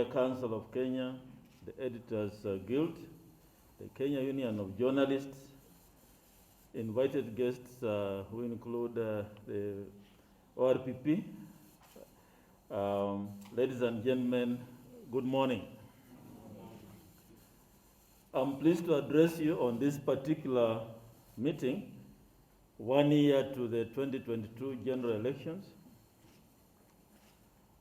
Council of Kenya, the Editors Guild, the Kenya Union of Journalists, invited guests who include the ORPP. Ladies and gentlemen, good morning. I'm pleased to address you on this particular meeting, 1 year to the 2022 general elections.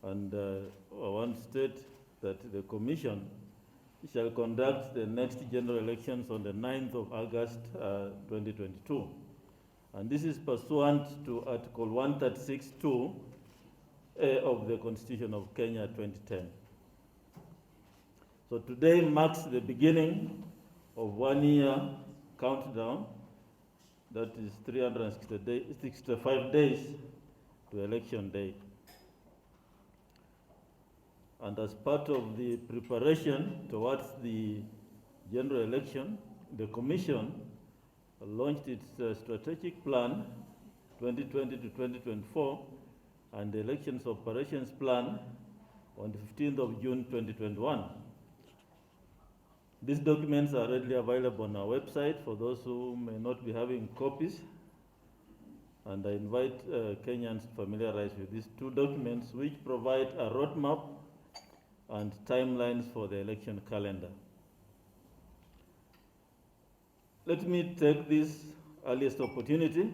And I want to state that the Commission shall conduct the next general elections on the 9th of August 2022. And this is pursuant to Article 136(2) of the Constitution of Kenya 2010. So today marks the beginning of 1 year countdown, that is 365 days to election day. And as part of the preparation towards the general election, the Commission launched its strategic plan 2020 to 2024 and the elections operations plan on the 15th of June 2021. These documents are readily available on our website for those who may not be having copies. And I invite Kenyans to familiarize with these two documents, which provide a roadmap and timelines for the election calendar. Let me take this earliest opportunity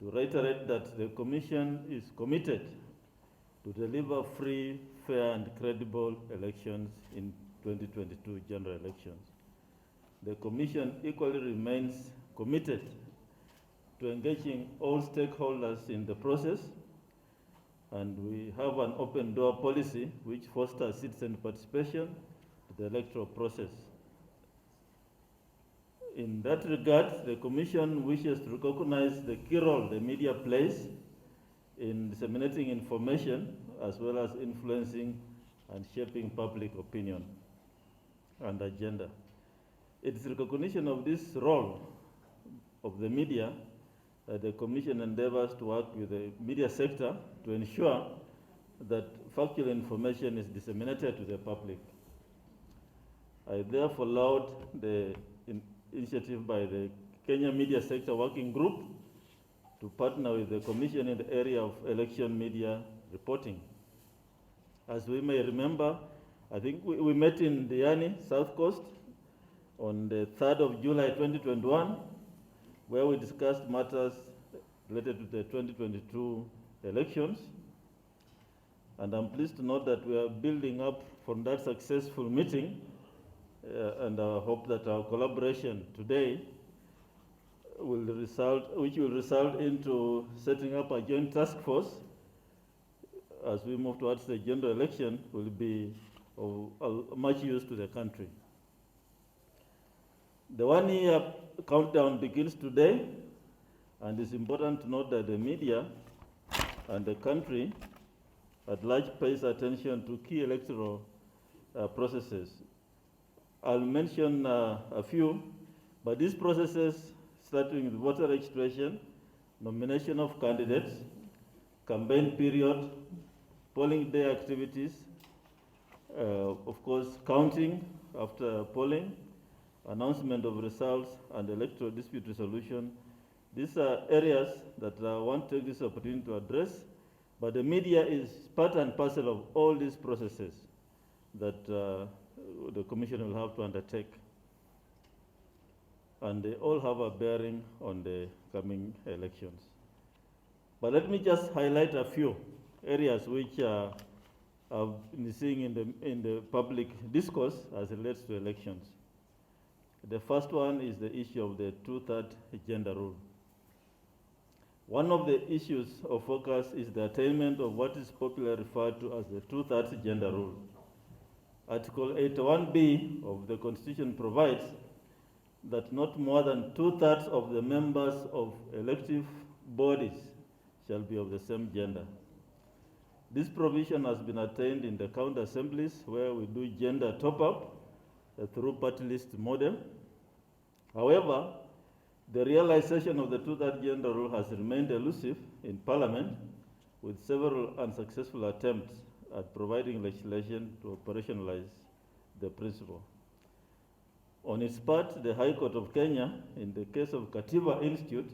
to reiterate that the Commission is committed to deliver free, fair, and credible elections in 2022 general elections. The Commission equally remains committed to engaging all stakeholders in the process, and we have an open door policy which fosters citizen participation to the electoral process. In that regard, the Commission wishes to recognize the key role the media plays in disseminating information as well as influencing and shaping public opinion and agenda. It is recognition of this role of the media that the Commission endeavors to work with the media sector to ensure that factual information is disseminated to the public. I therefore laud the initiative by the Kenya Media Sector Working Group to partner with the Commission in the area of election media reporting. As we may remember, I think we met in Diani, South Coast, on the 3rd of July 2021, where we discussed matters related to the 2022 elections. And I'm pleased to note that we are building up from that successful meeting, and I hope that our collaboration today which will result into setting up a joint task force as we move towards the general election, will be of much use to the country. The 1 year countdown begins today, and it's important to note that the media and the country at large pays attention to key electoral processes. I'll mention a few, but these processes, starting with voter registration, nomination of candidates, campaign period, polling day activities, of course, counting after polling, announcement of results, and electoral dispute resolution. These are areas that I want to take this opportunity to address, but the media is part and parcel of all these processes that the Commission will have to undertake. And they all have a bearing on the coming elections. But let me just highlight a few areas which I've been seeing in the public discourse as it relates to elections. The first one is the issue of the 2/3 gender rule. One of the issues of focus is the attainment of what is popularly referred to as the 2/3 gender rule. Article 81B of the Constitution provides that not more than 2/3 of the members of elective bodies shall be of the same gender. This provision has been attained in the county assemblies where we do gender top-up through party list model. However, the realization of the 2/3 gender rule has remained elusive in Parliament, with several unsuccessful attempts at providing legislation to operationalize the principle. On its part, the High Court of Kenya, in the case of Katiba Institute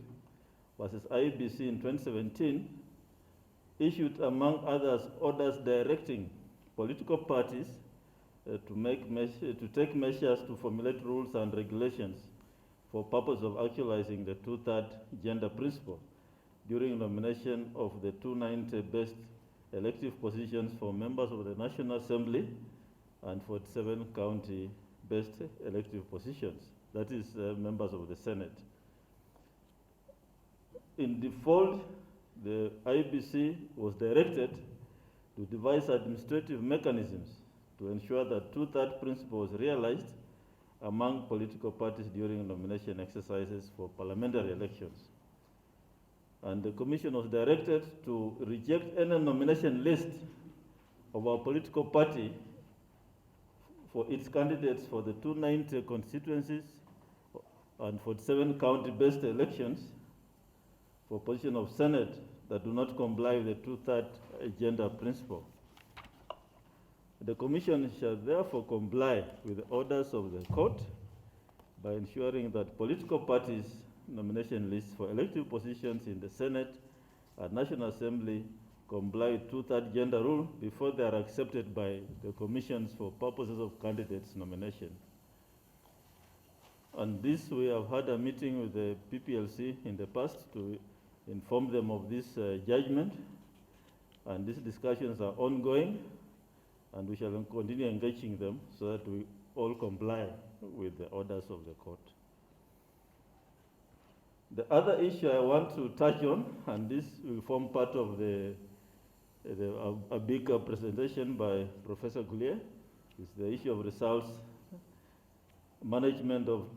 versus IEBC in 2017, issued, among others, orders directing political parties to take measures to formulate rules and regulations for purpose of actualizing the two-third gender principle during nomination of the 290 best elective positions for members of the National Assembly and 47 county best elective positions, that is, members of the Senate. In default, the IEBC was directed to devise administrative mechanisms to ensure that two-third principle was realized among political parties during nomination exercises for parliamentary elections. And the Commission was directed to reject any nomination list of our political party for its candidates for the 290 constituencies and 47 county-based elections for position of Senate that do not comply with the two-third gender principle. The Commission shall therefore comply with the orders of the court by ensuring that political parties' nomination lists for elective positions in the Senate and National Assembly comply with two-third gender rule before they are accepted by the commissions for purposes of candidates' nomination. And this, we have had a meeting with the PPLC in the past to inform them of this judgment, and these discussions are ongoing, and we shall continue engaging them so that we all comply with the orders of the court. The other issue I want to touch on, and this will form part of a bigger presentation by Professor Gulier, is the issue of results, management of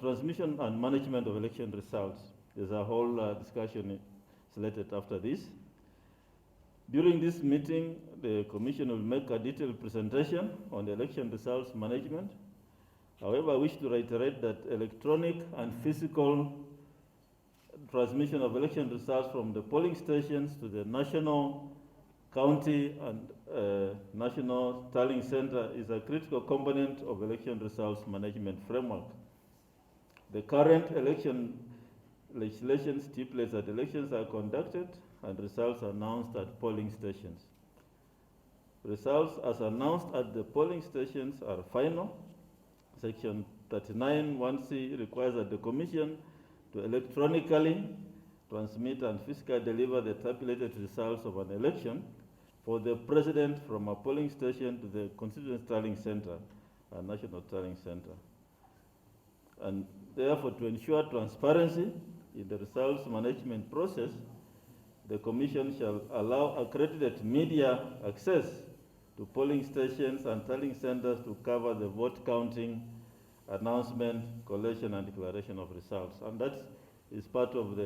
transmission and management of election results. There's a whole discussion slated after this. During this meeting, the Commission will make a detailed presentation on the election results management. However, I wish to reiterate that electronic and physical transmission of election results from the polling stations to the national, county, and national tallying center is a critical component of election results management framework. The current election legislation stipulates that elections are conducted and results announced at polling stations. Results as announced at the polling stations are final. Section 39(1)(c) requires that the Commission to electronically transmit and physically deliver the tabulated results of an election for the President from a polling station to the constituent tallying center, a national tallying center. And therefore, to ensure transparency in the results management process, the Commission shall allow accredited media access to polling stations and tallying centers to cover the vote counting, announcement, collation, and declaration of results. And that is part of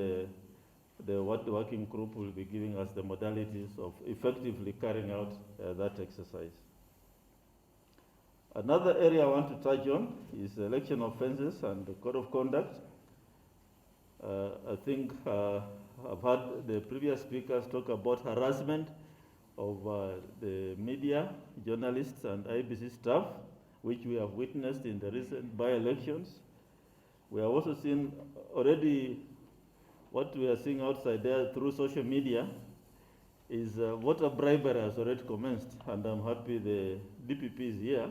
what the working group will be giving us the modalities of effectively carrying out that exercise. Another area I want to touch on is election offenses and the code of conduct. I think I've heard the previous speakers talk about harassment of the media, journalists, and IEBC staff, which we have witnessed in the recent by-elections. We have also seen already what we are seeing outside there through social media is voter bribery has already commenced, and I'm happy the DPP is here